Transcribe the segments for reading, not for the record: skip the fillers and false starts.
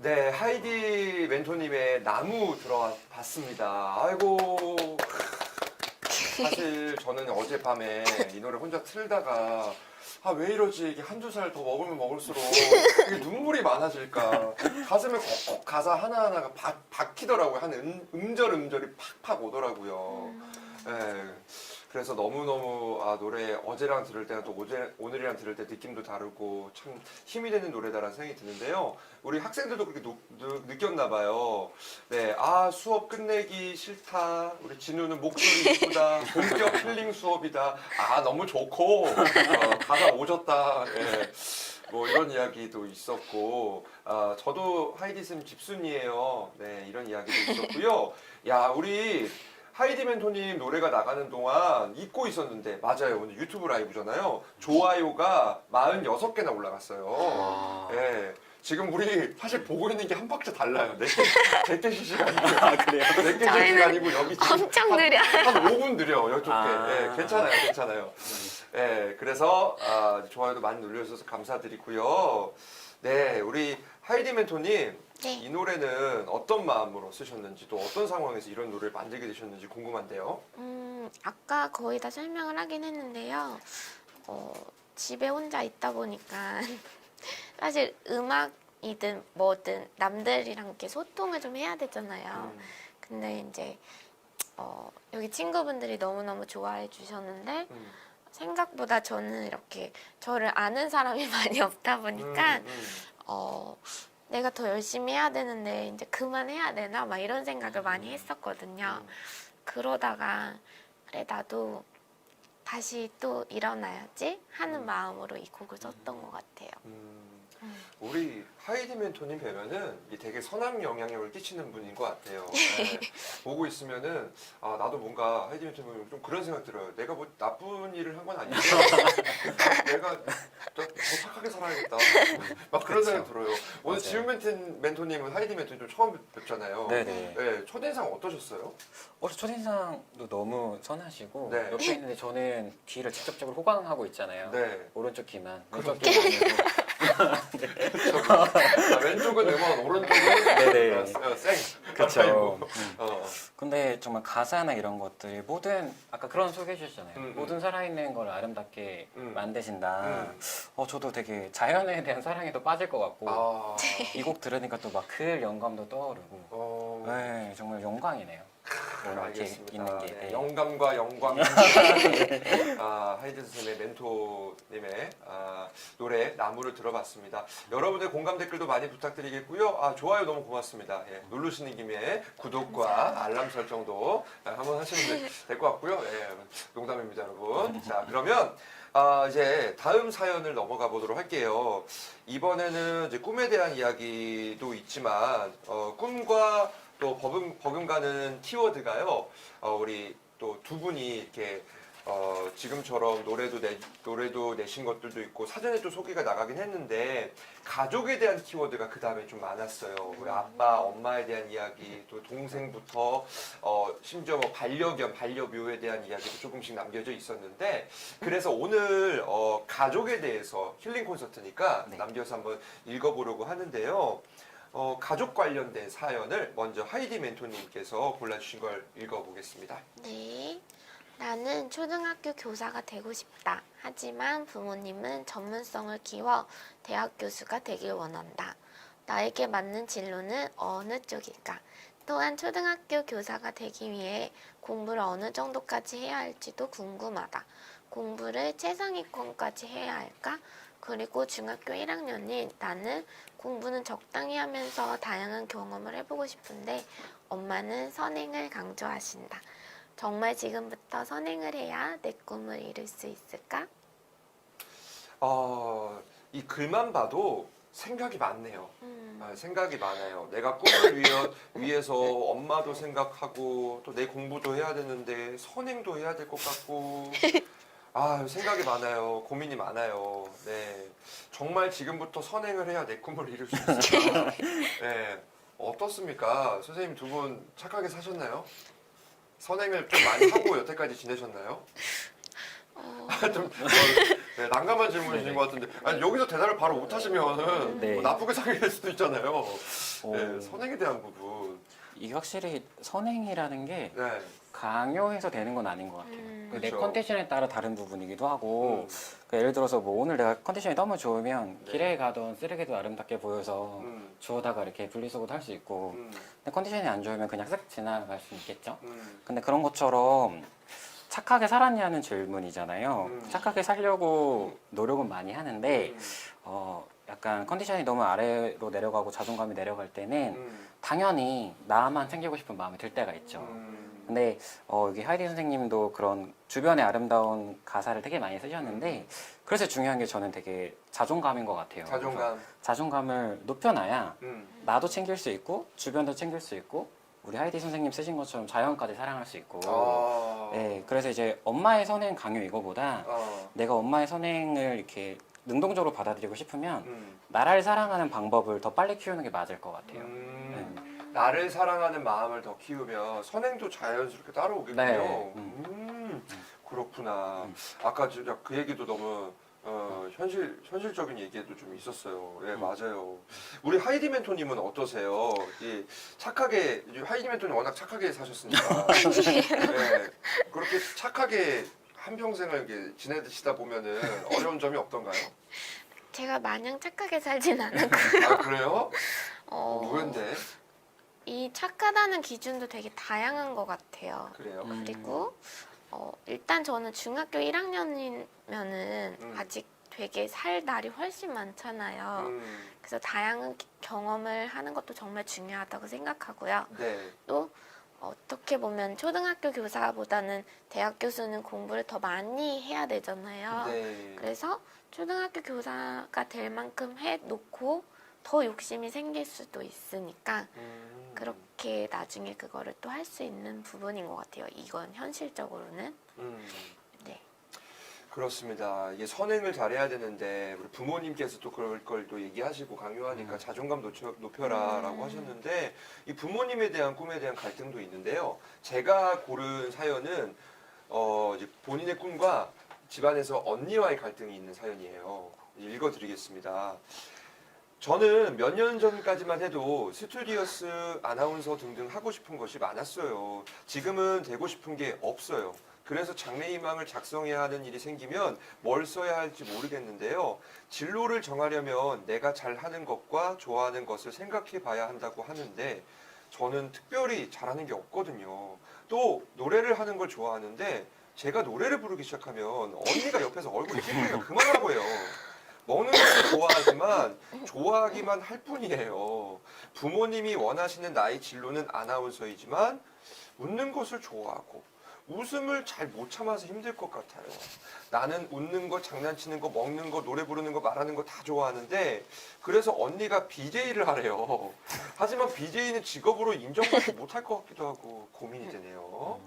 네, 하이디 멘토님의 나무 들어봤습니다. 아이고. 사실 저는 어젯밤에 이 노래 혼자 틀다가 아, 왜 이러지? 이게 한두 살 더 먹으면 먹을수록 이게 눈물이 많아질까. 가슴에 콕콕 가사 하나하나가 박히더라고요. 한 음절이 팍팍 오더라고요. 예. 그래서 너무너무 아, 노래 어제랑 들을 때랑 또 오늘이랑 들을 때 느낌도 다르고 참 힘이 되는 노래다라는 생각이 드는데요. 우리 학생들도 그렇게 느꼈나 봐요. 네, 아 수업 끝내기 싫다. 우리 진우는 목소리 이쁘다. 본격 힐링 수업이다. 아 너무 좋고 가사 오졌다. 네. 뭐 이런 이야기도 있었고 저도 하이디 쌤 집순이에요. 네, 이런 이야기도 있었고요. 야, 우리 하이디 멘토님 노래가 나가는 동안 잊고 있었는데 맞아요. 오늘 유튜브 라이브잖아요. 좋아요가 46개나 올라갔어요. 네. 지금 우리 사실 보고 있는 게 한 박자 달라요. 내게 실시간이고. 아, 그래요? 내게 실시간이고 여기 지금 엄청 느려요. 한 5분 느려. 이쪽에. 아. 네, 괜찮아요. 괜찮아요. 네, 그래서 좋아요도 많이 눌러주셔서 감사드리고요. 네, 우리 하이디 멘토님 네. 이 노래는 어떤 마음으로 쓰셨는지 또 어떤 상황에서 이런 노래를 만들게 되셨는지 궁금한데요. 아까 거의 다 설명을 하긴 했는데요. 집에 혼자 있다 보니까 사실 음악이든 뭐든 남들이랑 이렇게 소통을 좀 해야 되잖아요. 근데 이제 여기 친구분들이 너무너무 좋아해 주셨는데 생각보다 저는 이렇게 저를 아는 사람이 많이 없다 보니까 내가 더 열심히 해야 되는데 이제 그만해야 되나 막 이런 생각을 많이 했었거든요. 그러다가 그래 나도 다시 또 일어나야지 하는 마음으로 이 곡을 썼던 것 같아요. 우리 하이디 멘토님 뵈면은 이 되게 선한 영향력을 끼치는 분인 것 같아요. 네. 보고 있으면은 아 나도 뭔가 하이디 멘토님 좀 그런 생각 들어요. 내가 뭐 나쁜 일을 한 건 아니죠. 내가 더 착하게 살아야겠다. 막 그런 생각 들어요. 오늘 맞아요. 지훈 멘토님은 하이디 멘토님 좀 처음 뵙잖아요. 네네. 네, 첫인상 어떠셨어요? 첫인상도 너무 선하시고 네. 옆에 있는데 저는 귀를 직접적으로 호강하고 있잖아요. 네. 오른쪽 귀만. 왼쪽 귀는 아니고. 왼쪽은 음원, 오른쪽은 네네. 생. 그쵸. 어. 근데 정말 가사나 이런 것들 모든 아까 그런 소개해 주셨잖아요. 음. 모든 살아있는 걸 아름답게 만드신다. 음. 저도 되게 자연에 대한 사랑에도 빠질 것 같고 아. 이 곡 들으니까 또 막 그 영감도 떠오르고 네, 정말 영광이네요. 오늘 이렇게 알겠습니다. 있는 게. 네, 네. 영감과 영광. 하이드 선생님의 멘토님의 노래 나무를 들어봤습니다. 여러분의 공감 댓글도 많이 부탁드리겠고요. 좋아요 너무 고맙습니다. 예, 누르시는 김에 구독과 알람 설정도 한번 하시면 될 것 같고요. 예, 농담입니다, 여러분. 자, 그러면 이제 다음 사연을 넘어가 보도록 할게요. 이번에는 이제 꿈에 대한 이야기도 있지만 꿈과 또 버금가는 키워드가요. 우리 또 두 분이 이렇게 지금처럼 노래도 내신 것들도 있고 사전에 또 소개가 나가긴 했는데 가족에 대한 키워드가 그 다음에 좀 많았어요. 우리 아빠, 엄마에 대한 이야기, 또 동생부터 심지어 뭐 반려견, 반려묘에 대한 이야기도 조금씩 남겨져 있었는데 그래서 오늘 가족에 대해서 힐링 콘서트니까 네. 남겨서 한번 읽어보려고 하는데요. 가족 관련된 사연을 먼저 하이디 멘토님께서 골라주신 걸 읽어보겠습니다. 네. 나는 초등학교 교사가 되고 싶다. 하지만 부모님은 전문성을 키워 대학 교수가 되길 원한다. 나에게 맞는 진로는 어느 쪽일까? 또한 초등학교 교사가 되기 위해 공부를 어느 정도까지 해야 할지도 궁금하다. 공부를 최상위권까지 해야 할까? 그리고 중학교 1학년인 나는 공부는 적당히 하면서 다양한 경험을 해보고 싶은데 엄마는 선행을 강조하신다. 정말 지금부터 선행을 해야 내 꿈을 이룰 수 있을까? 이 글만 봐도 생각이 많네요. 생각이 많아요. 내가 꿈을 위해서 엄마도 생각하고 또 내 공부도 해야 되는데 선행도 해야 될 것 같고 생각이 많아요. 고민이 많아요. 네, 정말 지금부터 선행을 해야 내 꿈을 이룰 수 있을까? 네, 어떻습니까? 선생님 두 분 착하게 사셨나요? 선행을 좀 많이 하고 여태까지 지내셨나요? 네, 난감한 질문이신 네네. 것 같은데 아니, 여기서 대답을 바로 못하시면 네. 뭐 나쁘게 생각될 수도 있잖아요. 오. 네, 선행에 대한 부분. 이게 확실히 선행이라는 게 네. 강요해서 되는 건 아닌 것 같아요. 내 그쵸. 컨디션에 따라 다른 부분이기도 하고 음. 그러니까 예를 들어서 뭐 오늘 내가 컨디션이 너무 좋으면 네. 길에 가던 쓰레기도 아름답게 보여서 음. 주워다가 이렇게 분리수거도 할 수 있고 음. 근데 컨디션이 안 좋으면 그냥 쓱 지나갈 수 있겠죠. 음. 근데 그런 것처럼 착하게 살았냐는 질문이잖아요. 착하게 살려고 노력은 많이 하는데 약간 컨디션이 너무 아래로 내려가고 자존감이 내려갈 때는 당연히 나만 챙기고 싶은 마음이 들 때가 있죠. 근데 여기 하이디 선생님도 그런 주변의 아름다운 가사를 되게 많이 쓰셨는데 그래서 중요한 게 저는 되게 자존감인 것 같아요. 자존감. 그래서 자존감을 높여놔야 음. 나도 챙길 수 있고 주변도 챙길 수 있고 우리 하이디 선생님 쓰신 것처럼 자연까지 사랑할 수 있고 네, 그래서 이제 엄마의 선행 강요 이거보다 내가 엄마의 선행을 이렇게 능동적으로 받아들이고 싶으면 나를 사랑하는 방법을 더 빨리 키우는 게 맞을 것 같아요. 나를 사랑하는 마음을 더 키우면 선행도 자연스럽게 따라오겠군요. 네. 그렇구나. 아까 진짜 그 얘기도 너무 현실적인 얘기도 좀 있었어요. 예, 맞아요. 우리 하이디 멘토님은 어떠세요? 이 착하게 하이디 멘토님 워낙 착하게 사셨으니까. 예, 그렇게 착하게 한 평생을 이렇게 지내시다 보면은 어려운 점이 없던가요? 제가 마냥 착하게 살진 않았고 아 그래요? 어, 왜인데? 이 착하다는 기준도 되게 다양한 것 같아요. 그래요. 그리고 일단 저는 중학교 1학년이면은 아직 되게 살 날이 훨씬 많잖아요. 그래서 다양한 경험을 하는 것도 정말 중요하다고 생각하고요. 네. 또 어떻게 보면 초등학교 교사보다는 대학 교수는 공부를 더 많이 해야 되잖아요. 네. 그래서 초등학교 교사가 될 만큼 해놓고 더 욕심이 생길 수도 있으니까 그렇게 나중에 그거를 또 할 수 있는 부분인 것 같아요. 이건 현실적으로는. 네. 그렇습니다. 이게 선행을 잘해야 되는데 우리 부모님께서 또 그럴 걸 또 얘기하시고 강요하니까 자존감 높여라라고 하셨는데 이 부모님에 대한 꿈에 대한 갈등도 있는데요. 제가 고른 사연은 이제 본인의 꿈과 집안에서 언니와의 갈등이 있는 사연이에요. 읽어드리겠습니다. 저는 몇 년 전까지만 해도 스튜디오스 아나운서 등등 하고 싶은 것이 많았어요. 지금은 되고 싶은 게 없어요. 그래서 장래희망을 작성해야 하는 일이 생기면 뭘 써야 할지 모르겠는데요. 진로를 정하려면 내가 잘하는 것과 좋아하는 것을 생각해 봐야 한다고 하는데 저는 특별히 잘하는 게 없거든요. 또 노래를 하는 걸 좋아하는데 제가 노래를 부르기 시작하면 언니가 옆에서 얼굴이 찌푸리가 그만하라고 해요. 먹는 것도 좋아하지만 좋아하기만 할 뿐이에요. 부모님이 원하시는 나의 진로는 아나운서이지만 웃는 것을 좋아하고 웃음을 잘 못 참아서 힘들 것 같아요. 나는 웃는 거, 장난치는 거, 먹는 거, 노래 부르는 거, 말하는 거 다 좋아하는데 그래서 언니가 BJ를 하래요. 하지만 BJ는 직업으로 인정받지 못할 것 같기도 하고 고민이 되네요.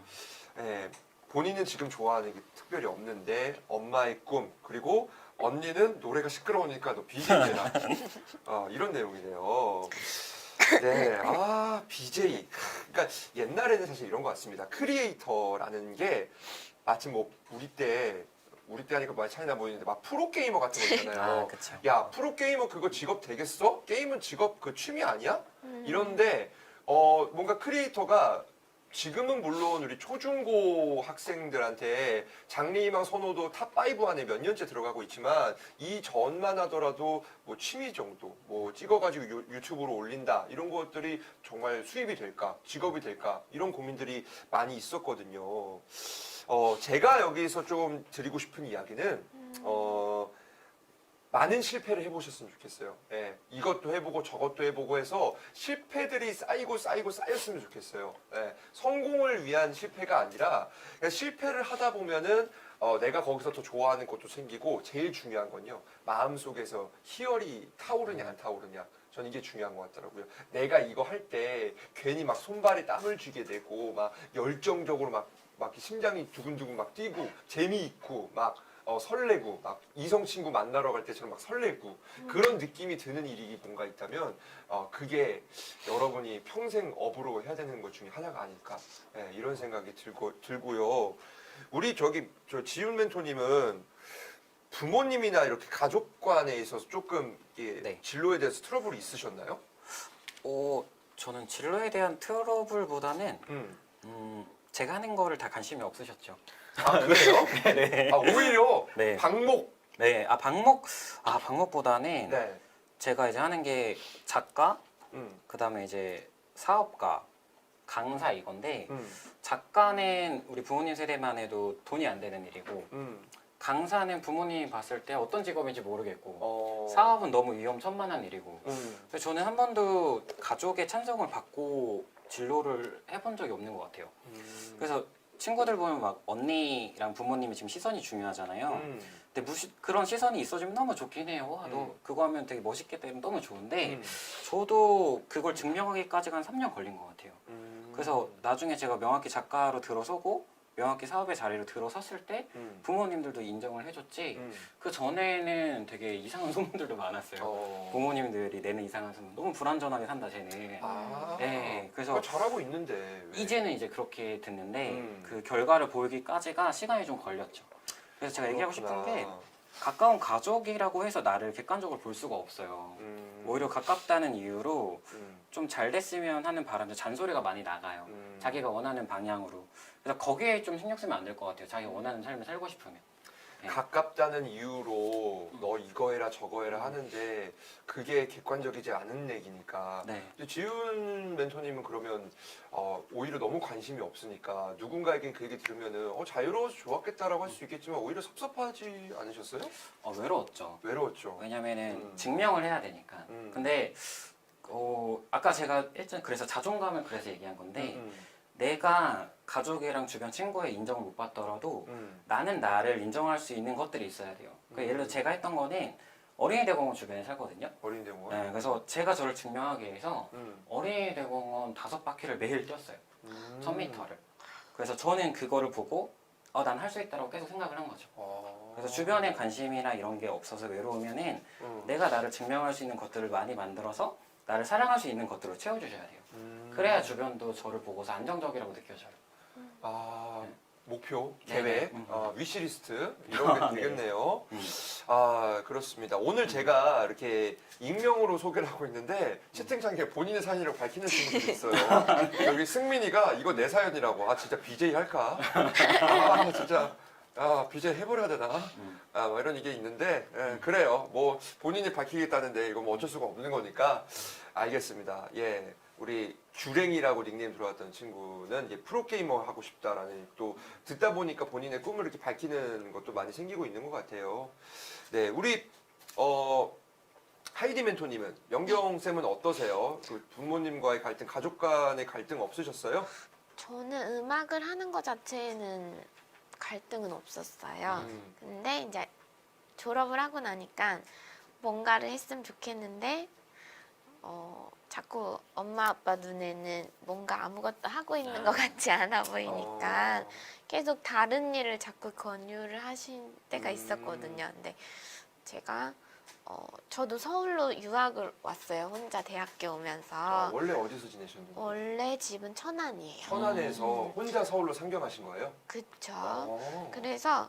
네, 본인은 지금 좋아하는 게 특별히 없는데 엄마의 꿈 그리고 언니는 노래가 시끄러우니까 너 BJ 해라. 이런 내용이네요. 네, BJ. 그러니까 옛날에는 사실 이런 것 같습니다. 크리에이터라는 게 마침 뭐 우리 때 하니까 많이 차이나 보이는데 막 프로게이머 같은 거 있잖아요. 그쵸. 야, 프로게이머 그거 직업 되겠어? 게임은 직업 그 취미 아니야? 이런데 뭔가 크리에이터가 지금은 물론 우리 초중고 학생들한테 장래희망 선호도 탑5 안에 몇 년째 들어가고 있지만 이 전만 하더라도 뭐 취미 정도 뭐 찍어가지고 유튜브로 올린다 이런 것들이 정말 수입이 될까 직업이 될까 이런 고민들이 많이 있었거든요. 제가 여기서 좀 드리고 싶은 이야기는 많은 실패를 해보셨으면 좋겠어요. 예, 이것도 해보고 저것도 해보고 해서 실패들이 쌓였으면 좋겠어요. 예, 성공을 위한 실패가 아니라 그냥 실패를 하다 보면은 내가 거기서 더 좋아하는 것도 생기고 제일 중요한 건요. 마음속에서 희열이 타오르냐 안 타오르냐. 전 이게 중요한 것 같더라고요. 내가 이거 할 때 괜히 막 손발에 땀을 쥐게 되고 막 열정적으로 막 심장이 두근두근 막 뛰고 재미있고 막 설레고 막 이성 친구 만나러 갈 때처럼 막 설레고 그런 느낌이 드는 일이 뭔가 있다면 그게 여러분이 평생 업으로 해야 되는 것 중에 하나가 아닐까 이런 생각이 들고요. 우리 저 지훈 멘토님은 부모님이나 이렇게 가족 간에 있어서 조금 이게 네. 진로에 대해서 트러블이 있으셨나요? 저는 진로에 대한 트러블보다는 음. 제가 하는 거를 다 관심이 없으셨죠. 아, 그래요? 네. 아, 오히려 네. 방목. 네. 방목보다는 네. 제가 이제 하는 게 작가, 음. 그다음에 이제 사업가, 강사 이건데 음. 작가는 우리 부모님 세대만 해도 돈이 안 되는 일이고 음. 강사는 부모님이 봤을 때 어떤 직업인지 모르겠고 사업. 사업은 너무 위험천만한 일이고 음. 그래서 저는 한 번도 가족의 찬성을 받고 진로를 해본 적이 없는 것 같아요. 그래서 친구들 보면 막 언니랑 부모님이 지금 시선이 중요하잖아요. 근데 그런 시선이 있어주면 너무 좋긴 해요. 와, 너 그거 하면 되게 멋있게 되면 너무 좋은데 저도 그걸 증명하기까지가 한 3년 걸린 것 같아요. 그래서 나중에 제가 명확히 작가로 들어서고 명확히 사업의 자리로 들어섰을 때 부모님들도 인정을 해줬지 그 전에는 되게 이상한 소문들도 많았어요. 부모님들이 내는 이상한 소문 너무 불안전하게 산다 쟤는. 아, 네, 그래서 그거 잘하고 있는데 왜? 이제는 이제 그렇게 듣는데 음. 그 결과를 보이기까지가 시간이 좀 걸렸죠. 그래서 제가 얘기하고 싶은 그렇구나. 게 가까운 가족이라고 해서 나를 객관적으로 볼 수가 없어요. 오히려 가깝다는 이유로 좀 잘 됐으면 하는 바람에 잔소리가 많이 나가요. 자기가 원하는 방향으로. 그래서 거기에 좀 신경 쓰면 안 될 것 같아요. 자기가 원하는 삶을 살고 싶으면. 네. 가깝다는 이유로 너 이거 해라 저거 해라 하는데 그게 객관적이지 않은 얘기니까. 네. 근데 지훈 멘토님은 그러면 오히려 너무 관심이 없으니까 누군가에게 그 얘기 들으면은 자유로워서 좋았겠다라고 할 수 있겠지만 오히려 섭섭하지 않으셨어요? 외로웠죠. 외로웠죠. 왜냐면은 증명을 해야 되니까. 근데 아까 제가 일단 그래서 자존감을 그래서 얘기한 건데 내가 가족이랑 주변 친구의 인정을 못 받더라도 나는 나를 인정할 수 있는 것들이 있어야 돼요. 그러니까 예를 들어 제가 했던 거는 어린이 대공원 주변에 살거든요. 어린 대공원. 네, 그래서 제가 저를 증명하기 위해서 어린이 대공원 5바퀴를 매일 뛰었어요. 1000m를. 그래서 저는 그거를 보고 난 할 수 있다고 계속 생각을 한 거죠. 그래서 주변에 관심이나 이런 게 없어서 외로우면은 내가 나를 증명할 수 있는 것들을 많이 만들어서 나를 사랑할 수 있는 것들로 채워주셔야 돼요. 그래야 주변도 저를 보고서 안정적이라고 느껴져요. 목표, 네네. 계획, 위시리스트 이런 게 네. 되겠네요. 그렇습니다. 오늘 제가 이렇게 익명으로 소개를 하고 있는데 채팅창에 본인의 사연을 밝히는 친구들이 있어요. 여기 승민이가 이거 내 사연이라고. 진짜 BJ 할까? 진짜. BJ 해버려야 되나? 뭐 이런 게 있는데, 그래요. 뭐, 본인이 밝히겠다는데, 이거 뭐 어쩔 수가 없는 거니까. 알겠습니다. 예. 우리 규랭이라고 닉네임 들어왔던 친구는 이제 프로게이머 하고 싶다라는 또 듣다 보니까 본인의 꿈을 이렇게 밝히는 것도 많이 생기고 있는 것 같아요. 네. 우리, 하이디 멘토님은, 영경쌤은 어떠세요? 그 부모님과의 갈등, 가족 간의 갈등 없으셨어요? 저는 음악을 하는 것 자체에는 갈등은 없었어요. 근데 이제 졸업을 하고 나니까 뭔가를 했으면 좋겠는데 자꾸 엄마 아빠 눈에는 뭔가 아무것도 하고 있는 것 같지 않아 보이니까 계속 다른 일을 자꾸 권유를 하신 때가 있었거든요. 근데 제가 저도 서울로 유학을 왔어요. 혼자 대학교 오면서. 원래 어디서 지내셨는데? 원래 집은 천안이에요. 천안에서 혼자 서울로 상경하신 거예요? 그쵸. 그래서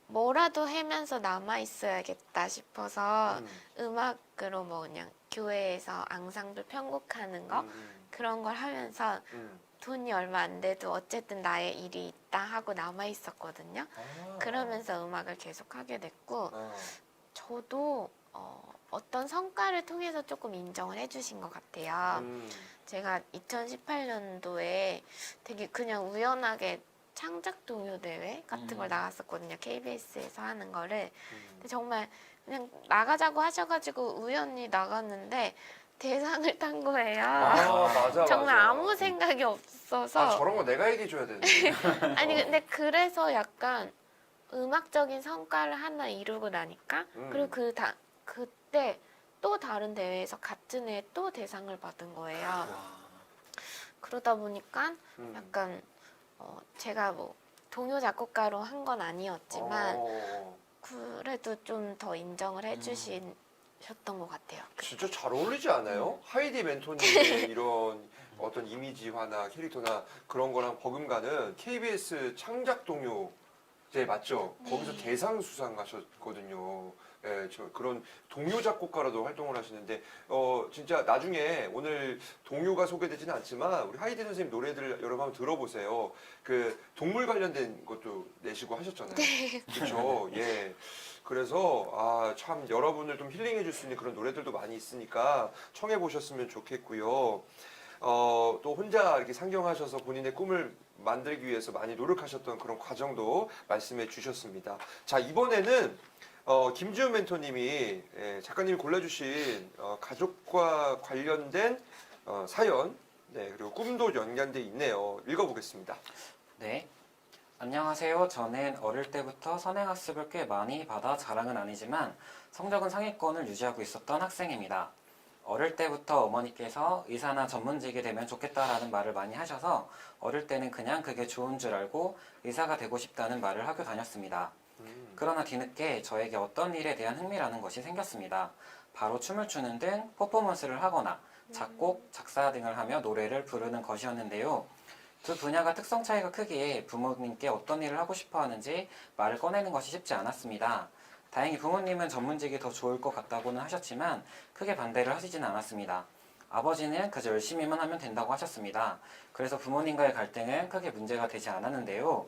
뭐라도 하면서 남아 있어야겠다 싶어서 음악으로 뭐 그냥 교회에서 앙상블 편곡하는 거 그런 걸 하면서 돈이 얼마 안 돼도 어쨌든 나의 일이 있다 하고 남아 있었거든요. 그러면서 음악을 계속 하게 됐고 저도 어떤 성과를 통해서 조금 인정을 해주신 것 같아요. 제가 2018년도에 되게 그냥 우연하게 창작 동요 대회 같은 걸 나갔었거든요. KBS에서 하는 거를. 근데 정말 그냥 나가자고 하셔가지고 우연히 나갔는데 대상을 탄 거예요. 맞아. 정말 맞아. 아무 생각이 없어서. 저런 거 내가 얘기해줘야 되는데. 아니 근데 그래서 약간 음악적인 성과를 하나 이루고 나니까 그리고 그때 또 다른 대회에서 같은 해에 또 대상을 받은 거예요. 그러다 보니까 약간 제가 뭐 동요 작곡가로 한 건 아니었지만 그래도 좀 더 인정을 해주신 하셨던 것 같아요. 진짜 잘 어울리지 않아요? 하이디 멘토님의 이런 어떤 이미지화나 캐릭터나 그런 거랑 버금가는 KBS 창작 동요제 맞죠? 네. 거기서 대상 수상하셨거든요. 예, 저 그런 동요 작곡가로도 활동을 하시는데 진짜 나중에 오늘 동요가 소개되지는 않지만 우리 하이디 선생님 노래들 여러분 한번 들어보세요. 그 동물 관련된 것도 내시고 하셨잖아요. 그렇죠. 예. 그래서 참 여러분을 좀 힐링해 줄 수 있는 그런 노래들도 많이 있으니까 청해 보셨으면 좋겠고요. 또 혼자 이렇게 상경하셔서 본인의 꿈을 만들기 위해서 많이 노력하셨던 그런 과정도 말씀해 주셨습니다. 자, 이번에는 김지훈 멘토님이 작가님이 골라주신 가족과 관련된 사연, 네, 그리고 꿈도 연관돼 있네요. 읽어보겠습니다. 네. 안녕하세요. 저는 어릴 때부터 선행학습을 꽤 많이 받아 자랑은 아니지만 성적은 상위권을 유지하고 있었던 학생입니다. 어릴 때부터 어머니께서 의사나 전문직이 되면 좋겠다라는 말을 많이 하셔서 어릴 때는 그냥 그게 좋은 줄 알고 의사가 되고 싶다는 말을 하고 다녔습니다. 그러나 뒤늦게 저에게 어떤 일에 대한 흥미라는 것이 생겼습니다. 바로 춤을 추는 등 퍼포먼스를 하거나 작곡, 작사 등을 하며 노래를 부르는 것이었는데요. 두 분야가 특성 차이가 크기에 부모님께 어떤 일을 하고 싶어 하는지 말을 꺼내는 것이 쉽지 않았습니다. 다행히 부모님은 전문직이 더 좋을 것 같다고는 하셨지만 크게 반대를 하시지는 않았습니다. 아버지는 그저 열심히만 하면 된다고 하셨습니다. 그래서 부모님과의 갈등은 크게 문제가 되지 않았는데요.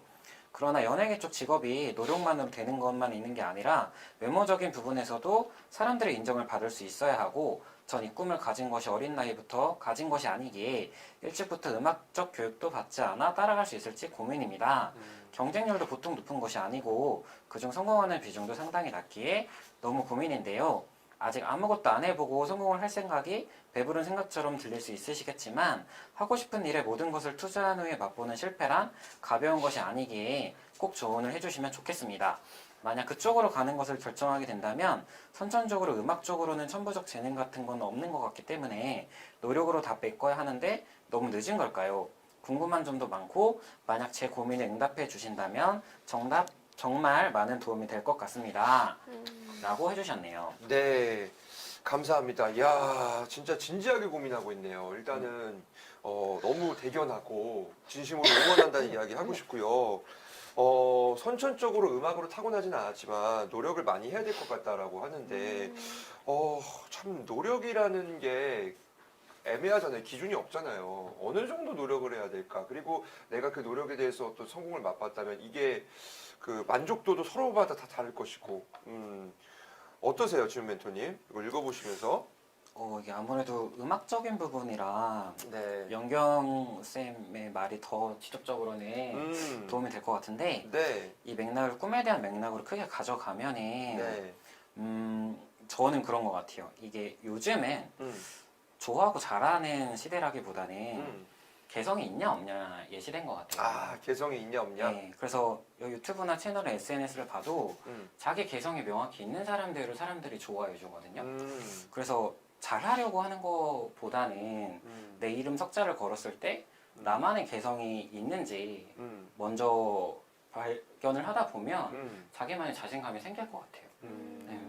그러나 연예계 쪽 직업이 노력만으로 되는 것만 있는 게 아니라 외모적인 부분에서도 사람들의 인정을 받을 수 있어야 하고 전 이 꿈을 가진 것이 어린 나이부터 가진 것이 아니기에 일찍부터 음악적 교육도 받지 않아 따라갈 수 있을지 고민입니다. 경쟁률도 보통 높은 것이 아니고 그중 성공하는 비중도 상당히 낮기에 너무 고민인데요. 아직 아무것도 안 해보고 성공을 할 생각이 배부른 생각처럼 들릴 수 있으시겠지만 하고 싶은 일에 모든 것을 투자한 후에 맛보는 실패란 가벼운 것이 아니기에 꼭 조언을 해주시면 좋겠습니다. 만약 그쪽으로 가는 것을 결정하게 된다면 선천적으로 음악 쪽으로는 천부적 재능 같은 건 없는 것 같기 때문에 노력으로 다 메꿔야 하는데 너무 늦은 걸까요? 궁금한 점도 많고 만약 제 고민에 응답해 주신다면 정말 많은 도움이 될 것 같습니다. 라고 해주셨네요. 네, 감사합니다. 이야, 진짜 진지하게 고민하고 있네요. 일단은 너무 대견하고 진심으로 응원한다는 이야기 하고 싶고요. 선천적으로 음악으로 타고나지는 않았지만 노력을 많이 해야 될 것 같다라고 하는데 참 노력이라는 게 애매하잖아요. 기준이 없잖아요. 어느 정도 노력을 해야 될까? 그리고 내가 그 노력에 대해서 어떤 성공을 맛봤다면 이게 그 만족도도 서로마다 다 다를 것이고 어떠세요, 지훈 멘토님? 이거 읽어보시면서. 이게 아무래도 음악적인 부분이라 네. 연경쌤의 말이 더 직접적으로는 도움이 될 것 같은데 네. 이 맥락을 꿈에 대한 맥락으로 크게 가져가면은 네. 저는 그런 것 같아요. 이게 요즘엔 음. 좋아하고 잘하는 시대라기보다는 음. 개성이 있냐 없냐의 시대인 것 같아요. 개성이 있냐 없냐? 네, 그래서 유튜브나 채널 SNS를 봐도 자기 개성이 명확히 있는 사람들을 사람들이 좋아해 주거든요. 그래서 잘하려고 하는 것보다는 내 이름 석자를 걸었을 때 나만의 개성이 있는지 먼저 발견을 하다 보면 자기만의 자신감이 생길 것 같아요. 네.